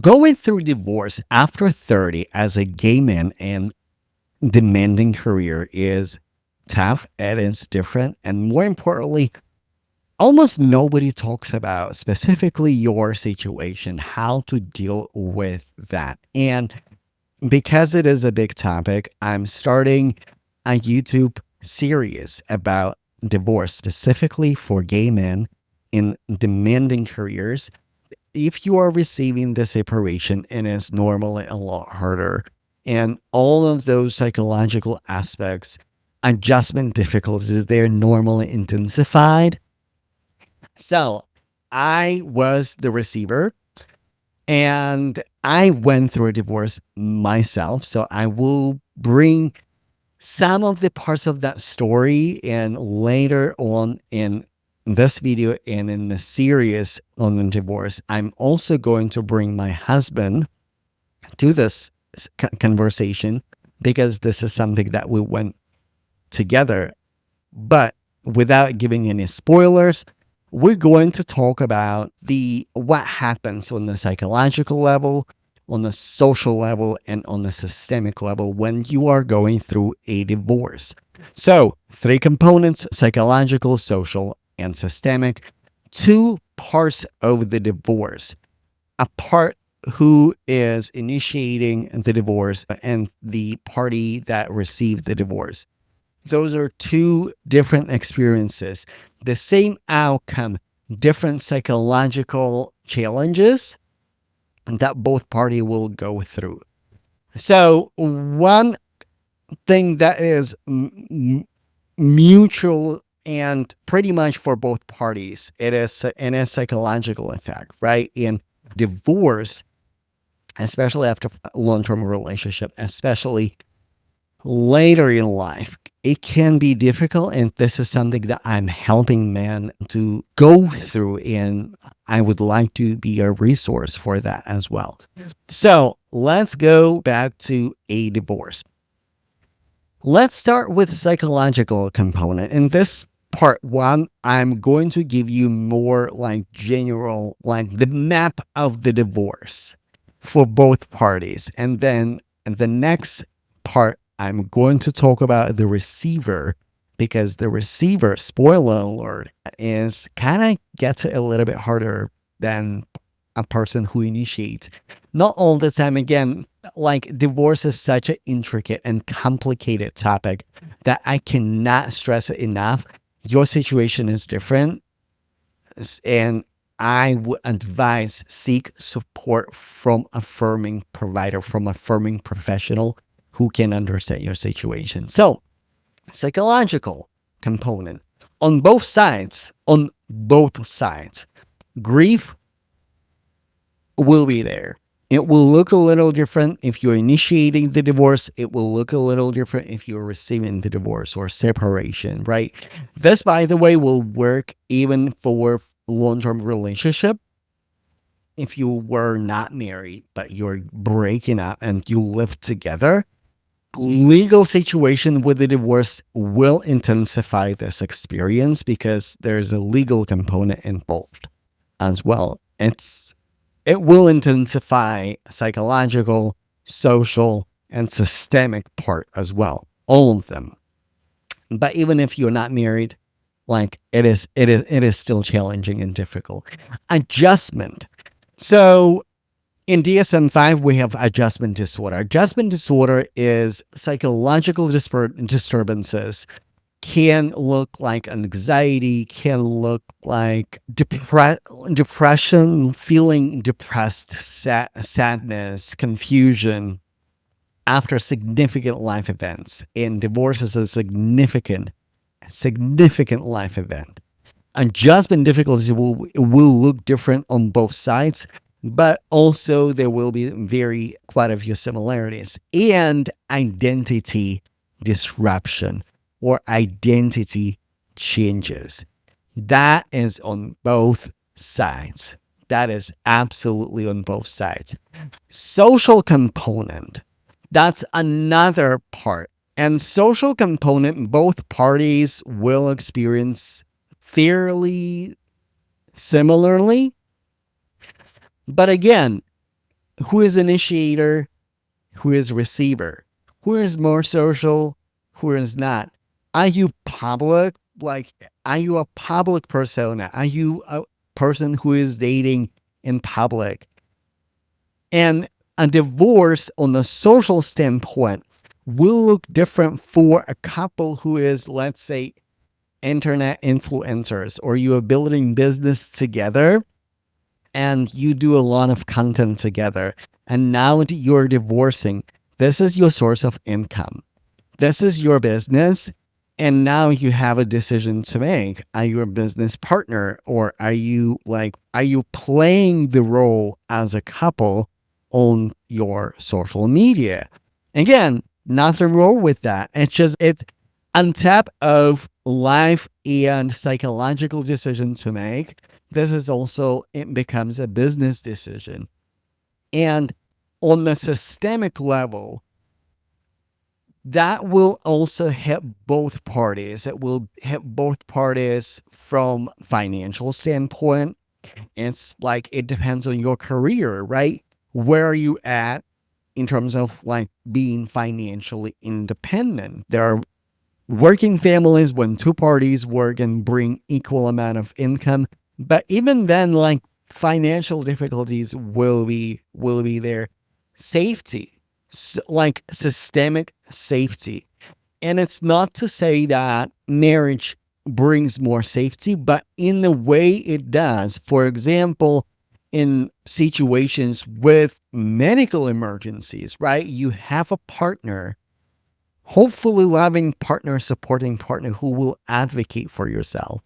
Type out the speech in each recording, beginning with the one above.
Going through divorce after 30 as a gay man and demanding career is tough and it's different. And more importantly, almost nobody talks about specifically your situation, how to deal with that. And because it is a big topic, I'm starting a YouTube series about divorce specifically for gay men in demanding careers. If you are receiving the separation, it is normally a lot harder. And all of those psychological aspects, adjustment difficulties, they're normally intensified. So I was the receiver and I went through a divorce myself. So I will bring some of the parts of that story and later on in this video and in the series on the divorce, I'm also going to bring my husband to this conversation because this is something that we went together. But without giving any spoilers, we're going to talk about the what happens on the psychological level, on the social level, and on the systemic level when you are going through a divorce. So, three components: psychological, social, and systemic. Two parts of the divorce: a part who is initiating the divorce and the party that received the divorce. Those are two different experiences, the same outcome, different psychological challenges that both party will go through. So one thing that is mutual and pretty much for both parties, it is a psychological effect, right? In divorce, especially after a long-term relationship, especially later in life, it can be difficult. And this is something that I'm helping men to go through. And I would like to be a resource for that as well. So let's go back to a divorce. Let's start with the psychological component. In this part one, I'm going to give you more like general, like the map of the divorce for both parties. And then the next part, I'm going to talk about the receiver because the receiver, spoiler alert, is kind of gets a little bit harder than a person who initiates. Not all the time. Again, like divorce is such an intricate and complicated topic that I cannot stress it enough. Your situation is different. And I would advise seek support from affirming provider, from affirming professional who can understand your situation. So, psychological component on both sides, grief will be there. It will look a little different if you're initiating the divorce. It will look a little different if you're receiving the divorce or separation, right? This, by the way, will work even for long-term relationship. If you were not married, but you're breaking up and you live together, legal situation with the divorce will intensify this experience because there's a legal component involved as well. It will intensify psychological, social, and systemic part as well. All of them. But even if you're not married, like it is still challenging and difficult. Adjustment. So in DSM-5, we have adjustment disorder. Adjustment disorder is psychological disturbances. Can look like anxiety, can look like depression, feeling depressed, sadness, confusion after significant life events. And divorce is a significant life event. Adjustment difficulties will look different on both sides, but also there will be quite a few similarities. And identity disruption or identity changes. That is on both sides. That is absolutely on both sides. Social component, that's another part. And social component, both parties will experience fairly similarly. But again, Who is initiator? Who is receiver? Who is more social? Who is not? Are you public? Like, are you a public persona? Are you a person who is dating in public? And a divorce on the social standpoint will look different for a couple who is, let's say, internet influencers, or you are building business together and you do a lot of content together. And now you're divorcing. This is your source of income. This is your business. And now you have a decision to make. Are you a business partner, or are you playing the role as a couple on your social media? Again, nothing wrong with that. It's on top of life and psychological decision to make. This is also, it becomes a business decision. And on the systemic level, that will also hit both parties. It will hit both parties from financial standpoint. It's like, it depends on your career, right? Where are you at in terms of like being financially independent? There are working families when two parties work and bring equal amount of income, but even then, like, financial difficulties will be there. Safety, like systemic safety. And it's not to say that marriage brings more safety, but in the way it does. For example, in situations with medical emergencies, right? You have a partner, hopefully loving partner, supporting partner, who will advocate for yourself.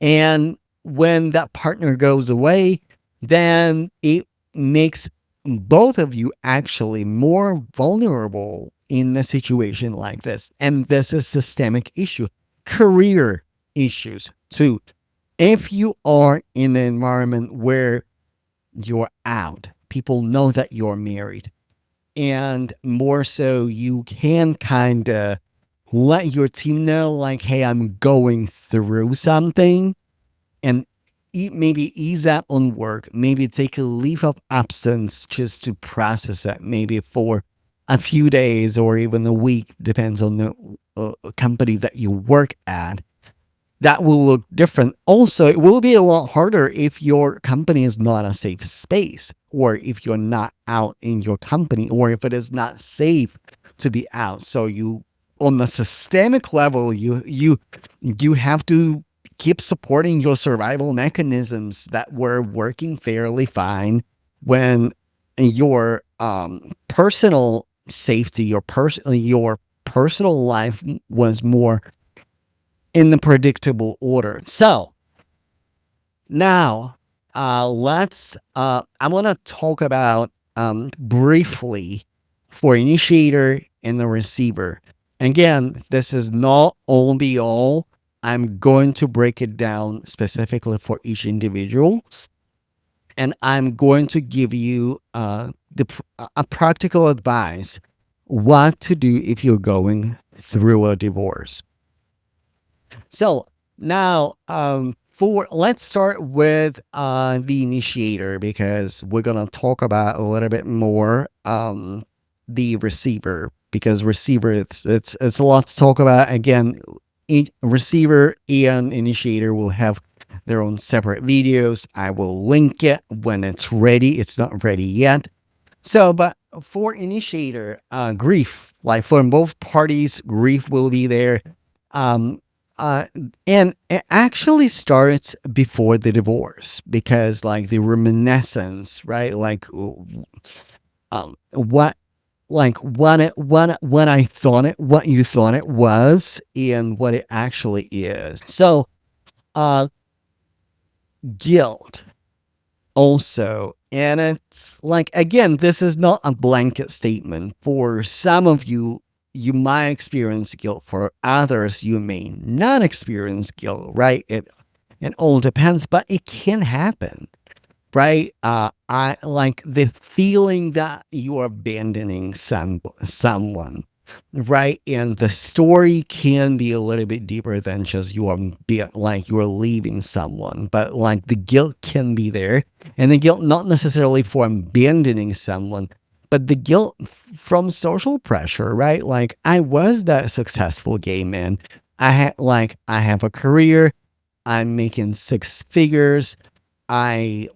And when that partner goes away, then it makes both of you actually more vulnerable in a situation like this. And this is systemic issue. Career issues too. If you are in an environment where you're out, people know that you're married, and more so, you can kind of let your team know, like, hey, I'm going through something, and maybe ease up on work, maybe take a leave of absence just to process it, maybe for a few days or even a week, depends on the company that you work at. That will look different. Also, it will be a lot harder if your company is not a safe space, or if you're not out in your company, or if it is not safe to be out. So you, on the systemic level, you have to keep supporting your survival mechanisms that were working fairly fine when your personal safety, your personal life was more in the predictable order. So now, I want to talk about briefly for initiator and the receiver. Again, this is not all be all. I'm going to break it down specifically for each individual, and I'm going to give you a practical advice what to do if you're going through a divorce. So now, for let's start with the initiator, because we're gonna talk about a little bit more the receiver, because receiver, it's a lot to talk about. Again, each receiver and initiator will have their own separate videos. I will link it when it's ready. It's not ready yet. So, but for initiator, grief, like for both parties, grief will be there. Um, uh, and it actually starts before the divorce, because like the reminiscence, right? What, what I thought it, what you thought it was, and what it actually is. So, uh, guilt also. And it's like, again, this is not a blanket statement. For some of you, you might experience guilt. For others, you may not experience guilt, right? It all depends, but it can happen, right? I like the feeling that you are abandoning someone. right? And the story can be a little bit deeper than just like you are leaving someone, but like the guilt can be there, and the guilt not necessarily for abandoning someone, but the guilt from social pressure, right? Like I was that successful gay man. I have a career. I'm making six figures. I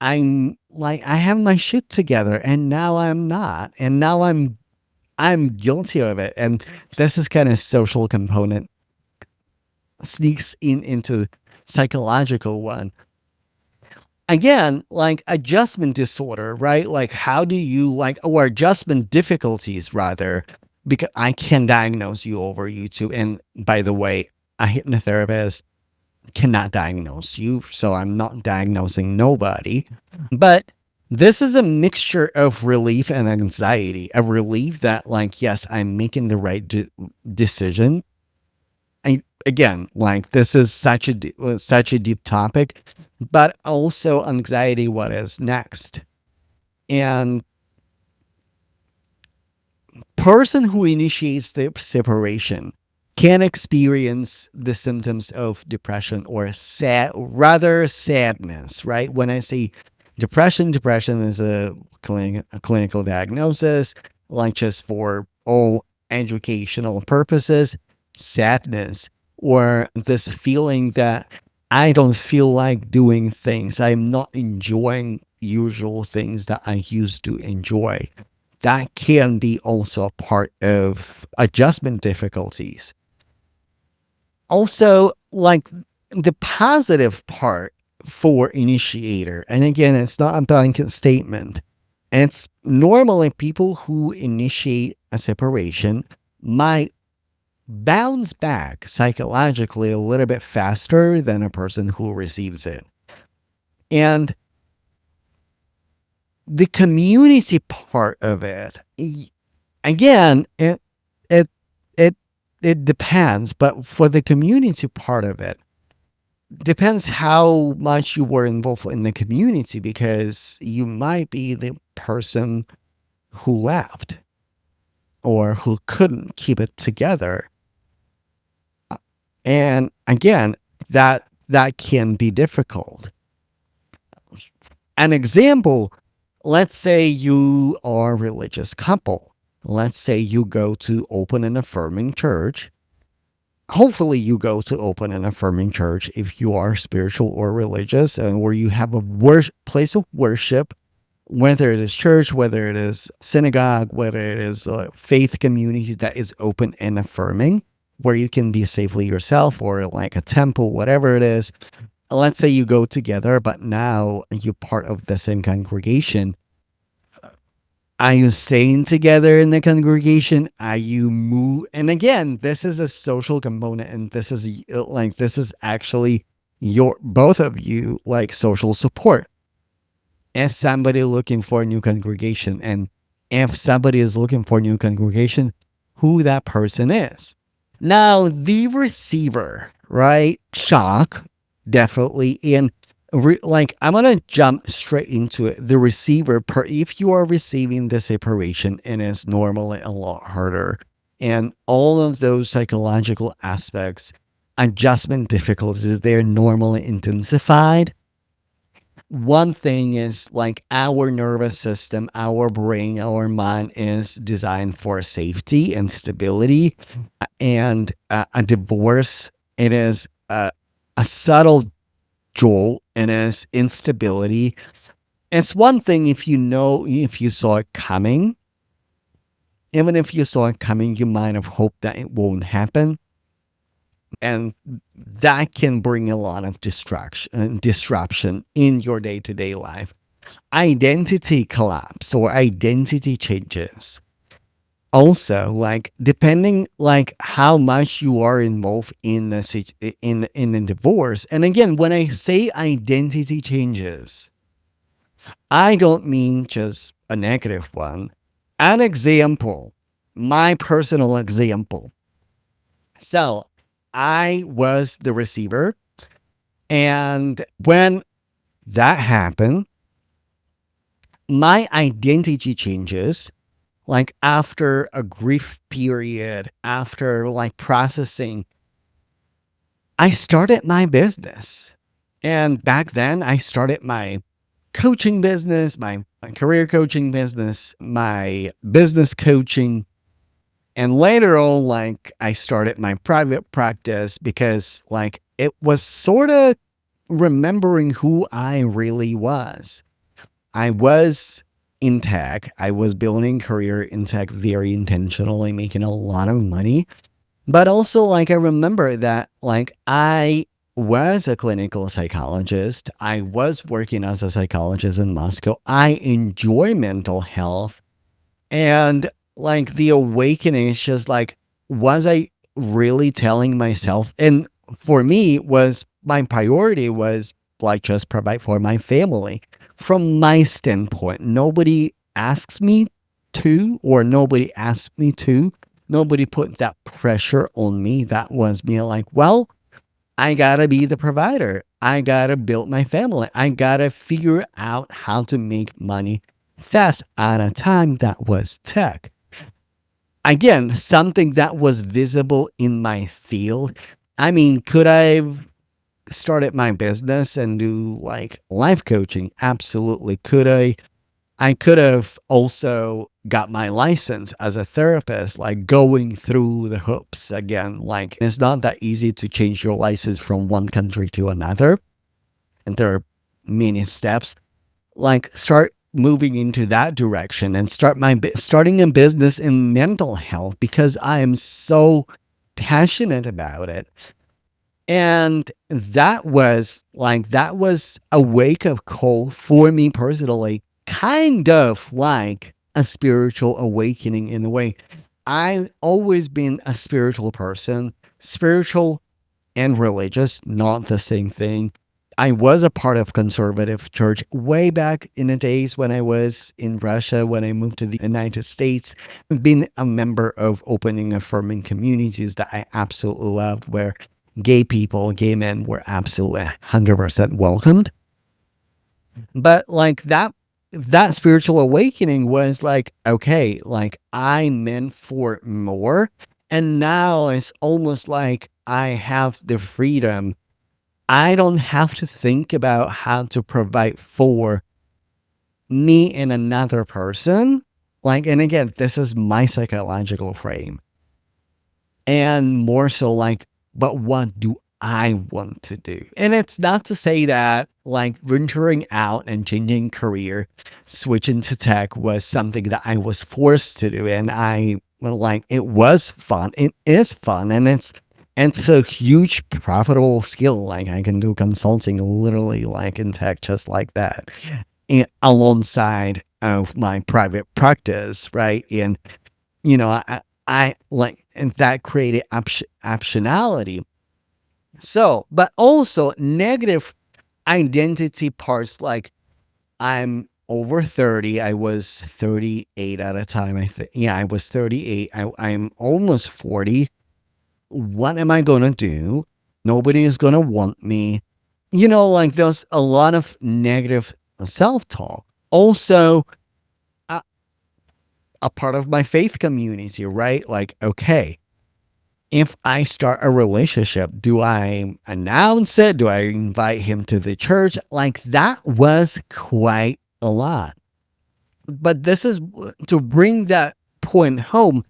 have my shit together, and now I'm not, and now I'm guilty of it. And this is kind of social component sneaks in into psychological one. Again, like adjustment disorder, right? Like how do you like or adjustment difficulties rather, because I can diagnose you over YouTube. And by the way, a hypnotherapist cannot diagnose you, so I'm not diagnosing nobody. But this is a mixture of relief and anxiety. A relief that, like, yes, I'm making the right decision. Again, like this is such a deep topic, but also anxiety. What is next? And person who initiates the separation can experience the symptoms of depression or rather sadness, right? When I say depression is a clinical diagnosis, like just for all educational purposes. Sadness, or this feeling that I don't feel like doing things. I'm not enjoying usual things that I used to enjoy. That can be also a part of adjustment difficulties. Also, like the positive part for initiator, and again, it's not a blanket statement. It's normally people who initiate a separation might bounce back psychologically a little bit faster than a person who receives it. And the community part of it, again, it it it depends, but for the community part of it, depends how much you were involved in the community, because you might be the person who left or who couldn't keep it together. And again, that can be difficult. An example, let's say you are a religious couple. Let's say you go to open an affirming church. Hopefully you go to open an affirming church if you are spiritual or religious, and where you have a place of worship, whether it is church, whether it is synagogue, whether it is a faith community that is open and affirming, where you can be safely yourself, or like a temple, whatever it is. Let's say you go together, but now you're part of the same congregation. Are you staying together in the congregation? Are you move? And again, this is a social component, and this is actually your both of you like social support. As somebody looking for a new congregation, and if somebody is looking for a new congregation, who that person is. Now, the receiver, right? Shock, definitely. And like, I'm going to jump straight into it. The receiver, if you are receiving the separation, it is normally a lot harder. And all of those psychological aspects, adjustment difficulties, they're normally intensified. One thing is like our nervous system, our brain, our mind is designed for safety and stability. And a divorce, it is a subtle jolt, and is instability. It's one thing if if you saw it coming. Even if you saw it coming, you might have hoped that it won't happen. And that can bring a lot of disruption in your day-to-day life. Identity collapse or identity changes. Also, like depending like how much you are involved in in a divorce. And again, when I say identity changes, I don't mean just a negative one. An example, my personal example. So I was the receiver. And when that happened, my identity changes like after a grief period, after like processing, I started my business. And back then, I started my coaching business, my career coaching business, my business coaching. And later on, like I started my private practice because like it was sort of remembering who I really was. I was in tech. I was building career in tech very intentionally, making a lot of money. But also, like, I remember that, like, I was a clinical psychologist. I was working as a psychologist in Moscow. I enjoy mental health. And, like, the awakening is just like, was I really telling myself? And for me, was my priority was like just provide for my family. From my standpoint, nobody asks me to, or nobody asked me to. Nobody put that pressure on me. That was me like, well, I gotta be the provider. I gotta build my family. I gotta figure out how to make money fast at a time that was tech. Again, something that was visible in my field. I mean, could I have started my business and do like life coaching? Absolutely. Could I? I could have also got my license as a therapist, like going through the hoops again. Like, it's not that easy to change your license from one country to another. And there are many steps. Like, start moving into that direction and starting a business in mental health because I am so passionate about it. And that was a wake up call for me personally, kind of like a spiritual awakening in a way. I've always been a spiritual person, spiritual and religious, not the same thing. I was a part of conservative church way back in the days when I was in Russia, when I moved to the United States. I've been a member of opening, affirming communities that I absolutely loved, where gay people, gay men were absolutely 100% welcomed. But like that spiritual awakening was like, okay, like I meant for more. And now it's almost like I have the freedom. I don't have to think about how to provide for me and another person. Like, and again, this is my psychological frame. And more so like, but what do I want to do? And it's not to say that like venturing out and changing career, switching to tech was something that I was forced to do. And I well, like it was fun. It is fun and it's a huge profitable skill. Like I can do consulting literally like in tech just like that. And alongside of my private practice, right? And I like, and that created optionality. So, but also negative identity parts like I'm over 30. I was 38 at a time. I think, yeah, I was 38. I'm almost 40. What am I going to do? Nobody is going to want me. Like there's a lot of negative self talk. Also, a part of my faith community, right? Like, okay, if I start a relationship, do I announce it? Do I invite him to the church? Like, that was quite a lot. But this is to bring that point home.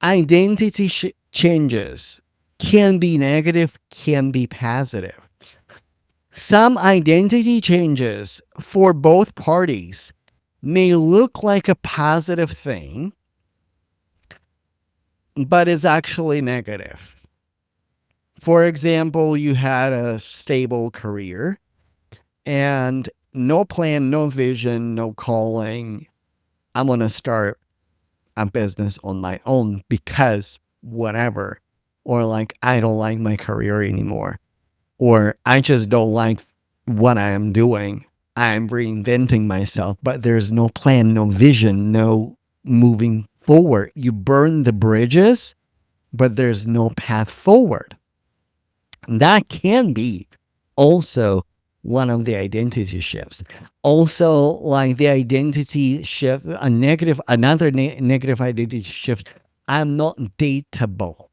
Identity changes can be negative, can be positive. Some identity changes for both parties may look like a positive thing, but is actually negative. For example, you had a stable career and no plan, no vision, no calling. I'm going to start a business on my own because whatever. Or like, I don't like my career anymore. Or I just don't like what I am doing. I'm reinventing myself, but there's no plan, no vision, no moving forward. You burn the bridges, but there's no path forward. That can be also one of the identity shifts. Also, like the identity shift, negative identity shift. I'm not dateable.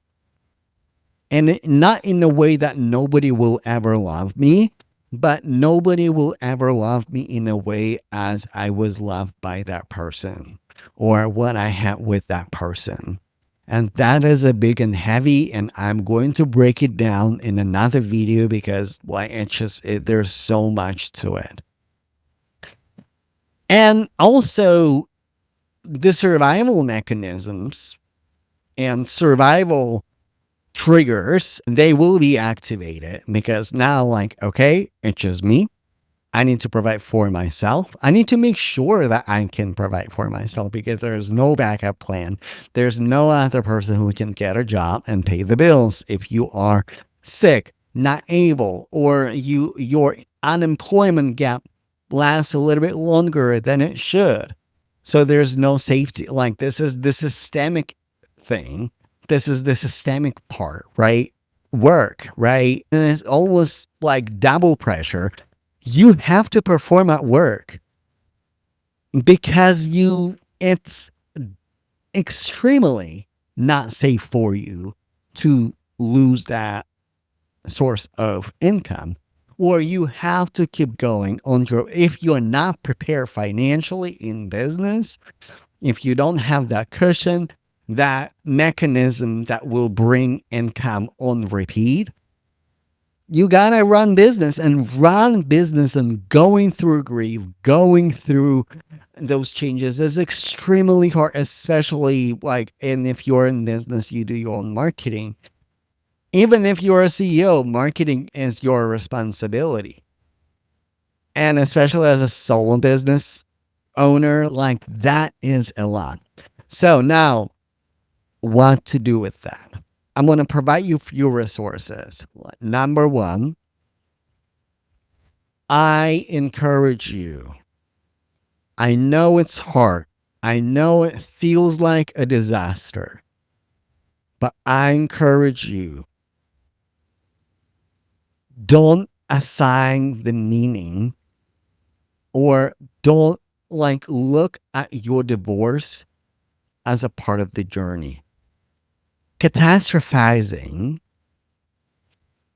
And not in a way that nobody will ever love me, but nobody will ever love me in a way as I was loved by that person or what I had with that person. And that is a big and heavy, and I'm going to break it down in another video because there's so much to it. And also the survival mechanisms and survival triggers, they will be activated because now, like, okay, it's just me. I need to provide for myself. I need to make sure that I can provide for myself because there's no backup plan. There's no other person who can get a job and pay the bills if you are sick, not able, or your unemployment gap lasts a little bit longer than it should. So there's no safety. Like, this is the systemic thing. This is the systemic part, right? Work, right? And it's almost like double pressure. You have to perform at work because it's extremely not safe for you to lose that source of income, or you have to keep going on if you're not prepared financially in business, if you don't have that cushion, that mechanism that will bring income on repeat, you gotta run business and going through grief, going through those changes is extremely hard, especially and if you're in business, you do your own marketing. Even if you're a CEO, marketing is your responsibility. And especially as a solo business owner, like that is a lot. So now, what to do with that? I'm going to provide you a few resources. Number one, I encourage you. I know it's hard. I know it feels like a disaster, but I encourage you. Don't assign the meaning or don't look at your divorce as a part of the journey. Catastrophizing,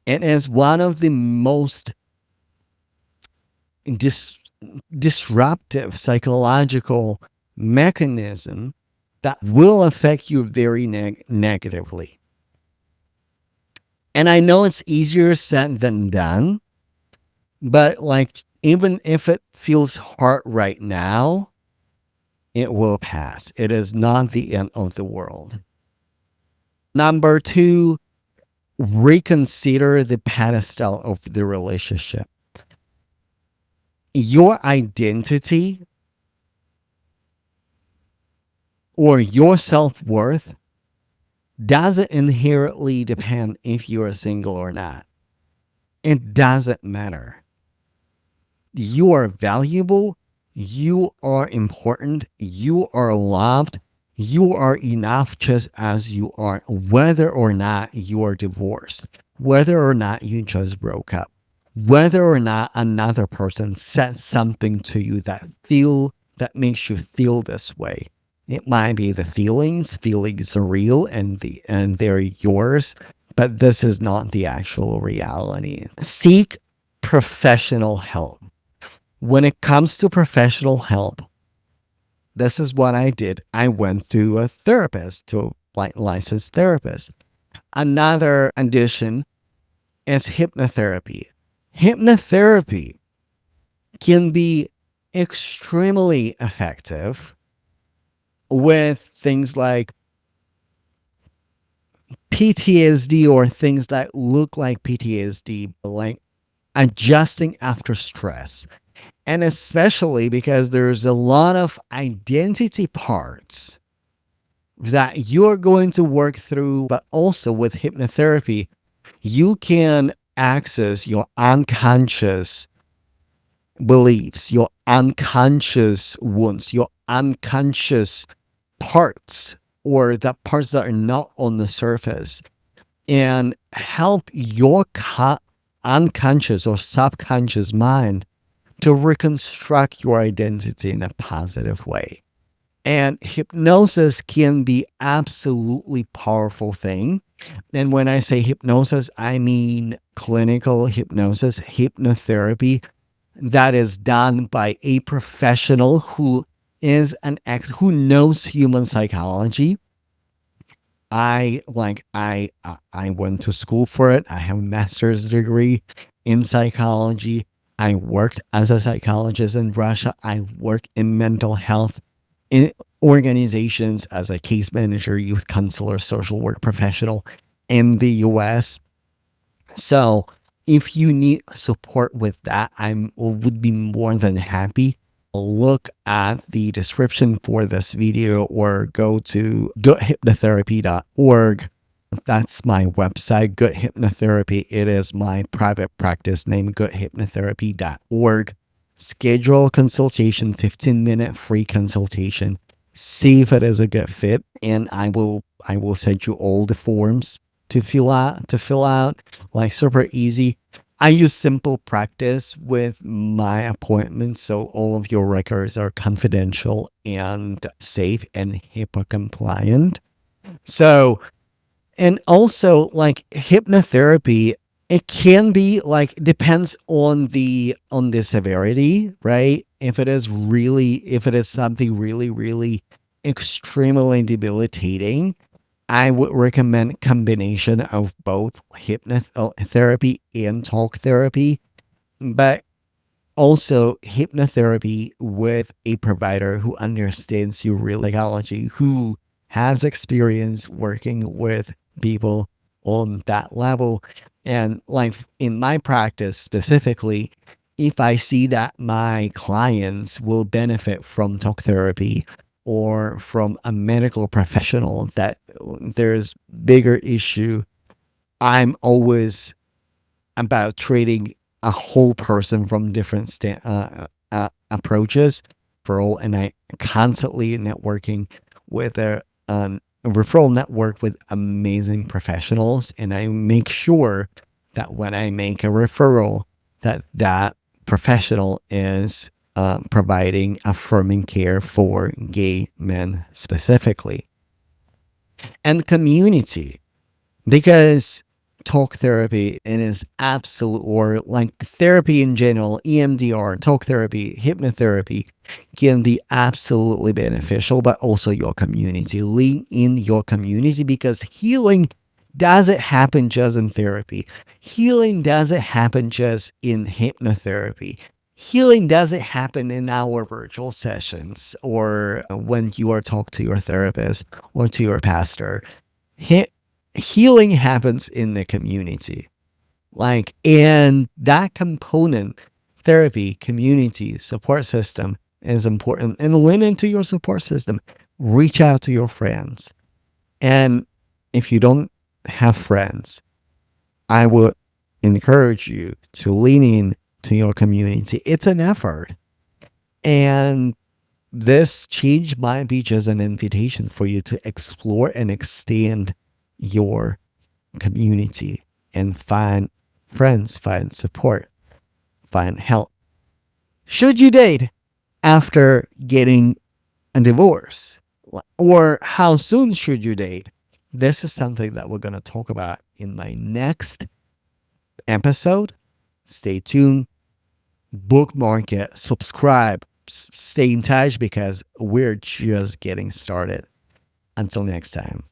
it is one of the most disruptive psychological mechanism that will affect you very negatively. And I know it's easier said than done, but even if it feels hard right now, it will pass. It is not the end of the world. Number two, reconsider the pedestal of the relationship. Your identity or your self-worth doesn't inherently depend if you're single or not. It doesn't matter. You are valuable. You are important. You are loved. You are enough just as you are, whether or not you are divorced, whether or not you just broke up, whether or not another person said something to you that makes you feel this way. It might be the feelings are real and they're yours, but this is not the actual reality. Seek professional help. When it comes to professional help, this is what I did. I went to a therapist, to a licensed therapist. Another addition is hypnotherapy. Hypnotherapy can be extremely effective with things like PTSD or things that look like PTSD, like adjusting after stress. And especially because there's a lot of identity parts that you're going to work through, but also with hypnotherapy, you can access your unconscious beliefs, your unconscious wounds, your unconscious parts, or the parts that are not on the surface, and help your unconscious or subconscious mind to reconstruct your identity in a positive way. And hypnosis can be absolutely powerful thing. And when I say hypnosis, I mean clinical hypnosis, hypnotherapy that is done by a professional who is who knows human psychology. I went to school for it. I have a master's degree in psychology. I worked as a psychologist in Russia. I work in mental health in organizations as a case manager, youth counselor, social work professional in the US. So if you need support with that, I would be more than happy. Look at the description for this video or go to goodhypnotherapy.org. That's my website, Good Hypnotherapy. It is my private practice name, goodhypnotherapy.org. Schedule a consultation, 15-minute free consultation. See if it is a good fit, and I will send you all the forms to fill out, like super easy. I use simple practice with my appointments, so all of your records are confidential and safe and HIPAA compliant. So, and also like hypnotherapy, it can be like depends on the severity, right? If it is something really, really extremely debilitating, I would recommend combination of both hypnotherapy and talk therapy, but also hypnotherapy with a provider who understands your real psychology, who has experience working with people on that level. And like in my practice specifically, if I see that my clients will benefit from talk therapy or from a medical professional that there's bigger issue, I'm always about treating a whole person from different approaches for all. And I constantly networking with a referral network with amazing professionals. And I make sure that when I make a referral, that professional is providing affirming care for gay men specifically. And community, because talk therapy it is absolute, or like therapy in general, EMDR, talk therapy, hypnotherapy can be absolutely beneficial, but also your community. Lean in your community because healing doesn't happen just in therapy. Healing doesn't happen just in hypnotherapy. Healing doesn't happen in our virtual sessions or when you are talking to your therapist or to your pastor. He- Healing happens in the community. Like, and that component, therapy, community, support system is important. And lean into your support system. Reach out to your friends. And if you don't have friends, I would encourage you to lean in to your community. It's an effort. And this change might be just an invitation for you to explore and extend your community and find friends, find support, find help. Should you date after getting a divorce? Or how soon should you date? This is something that we're going to talk about in my next episode. Stay tuned, bookmark it, subscribe, stay in touch because we're just getting started. Until next time.